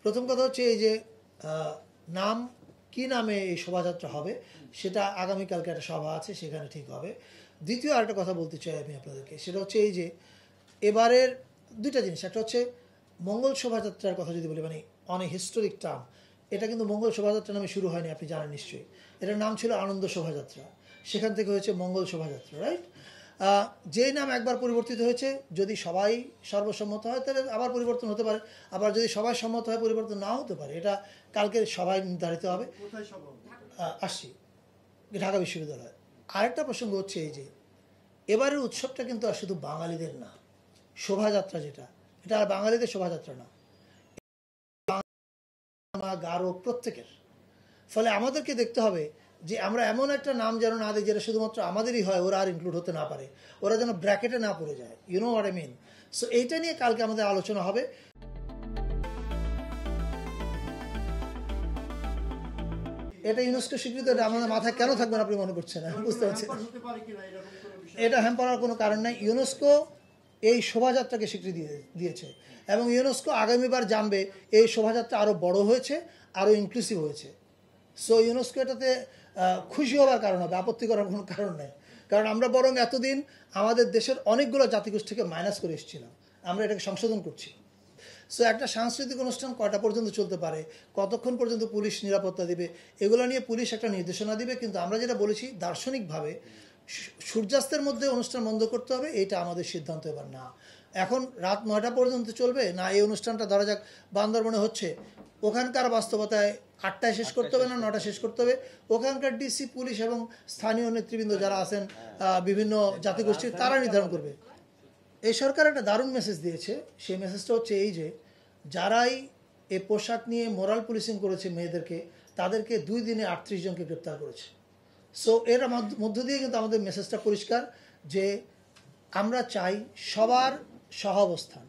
প্রথম কথা হচ্ছে এই যে নাম কি নামে এই শোভাযাত্রা হবে সেটা আগামীকালকে একটা সভা আছে, সেখানে ঠিক হবে। দ্বিতীয় আরেকটা কথা বলতে চাই আমি আপনাদেরকে, সেটা হচ্ছে এই যে এবারের দুইটা জিনিস। একটা হচ্ছে মঙ্গল শোভাযাত্রার কথা যদি বলি, মানে অনেক হিস্টোরিক টার্ম, এটা কিন্তু মঙ্গল শোভাযাত্রা নামে শুরু হয়নি, আপনি জানেন নিশ্চয়ই। এটার নাম ছিল আনন্দ শোভাযাত্রা, সেখান থেকে হয়েছে মঙ্গল শোভাযাত্রা, রাইট? যেই নাম একবার পরিবর্তিত হয়েছে, যদি সবাই সর্বসম্মত হয় তাহলে আবার পরিবর্তন হতে পারে, আবার যদি সবাই সম্মত হয় পরিবর্তন নাও হতে পারে। এটা কালকে সবাই নির্ধারিত হবে। আসছি ঢাকা বিশ্ববিদ্যালয়। আরেকটা প্রসঙ্গ হচ্ছে এই যে এবারের উৎসবটা কিন্তু আর শুধু বাঙালিদের না, শোভাযাত্রা যেটা, এটা আর বাঙালিদের শোভাযাত্রা না, গারো প্রত্যেকের। ফলে আমাদেরকে দেখতে হবে যে আমরা এমন একটা নাম যেন না দিই যেটা শুধুমাত্র আমাদেরই হয়, ওরা আর ইনক্লুড হতে না পারে, ওরা যেন ব্র্যাকেটে না পড়ে যায়। You know what I mean? So এইটা নিয়ে কালকে আমাদের আলোচনা হবে। এটা ইউনেস্কো স্বীকৃত, এটা আমাদের মাথায় কেন থাকবে না আপনি মনে করছেন? বুঝতে পারছি এটা হ্যাম্পার হওয়ার কোনো কারণ নাই। ইউনেস্কো এই শোভাযাত্রাকে স্বীকৃতি দিয়েছে এবং ইউনেস্কো আগামীবার জানবে এই শোভাযাত্রা আরও বড় হয়েছে, আরও ইনক্লুসিভ হয়েছে। সো ইউনেস্কো এটাতে খুশি হওয়ার কারণ হবে, আপত্তি করার কোনো কারণ নেই। কারণ আমরা বরং এতদিন আমাদের দেশের অনেকগুলো জাতিগোষ্ঠীকে মাইনাস করে এসেছিলাম, আমরা এটাকে সংশোধন করছি। সো একটা সাংস্কৃতিক অনুষ্ঠান কয়টা পর্যন্ত চলতে পারে, কতক্ষণ পর্যন্ত পুলিশ নিরাপত্তা দিবে, এগুলো নিয়ে পুলিশ একটা নির্দেশনা দিবে। কিন্তু আমরা যেটা বলেছি, দার্শনিকভাবে সূর্যাস্তের মধ্যে অনুষ্ঠান বন্ধ করতে হবে, এটা আমাদের সিদ্ধান্ত এবার না। এখন রাত 9টা পর্যন্ত চলবে না, এই অনুষ্ঠানটা ধরা যাক বান্দরবনে হচ্ছে, ওখানকার বাস্তবতায় 8টায় শেষ করতে হবে না 9টা শেষ করতে হবে, ওখানকার ডিসি, পুলিশ এবং স্থানীয় নেতৃবৃন্দ যারা আছেন বিভিন্ন জাতিগোষ্ঠীর, তারা নির্ধারণ করবে। এই সরকার একটা দারুণ মেসেজ দিয়েছে। সেই মেসেজটা হচ্ছে এই যে যারাই এই পোশাক নিয়ে মোরাল পুলিশিং করেছে মেয়েদেরকে, তাদেরকে 2 দিনে 38 জনকে গ্রেপ্তার করেছে। সো এর মধ্য দিয়ে কিন্তু আমাদের মেসেজটা পরিষ্কার যে আমরা চাই সবার সহাবস্থান।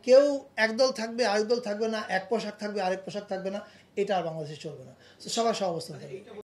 কেউ একদল থাকবে আরেক দল থাকবে না, এক পোশাক থাকবে আরেক পোশাক থাকবে না, এটা আর বাংলাদেশে চলবে না। সবার সহাবস্থান থাকবে।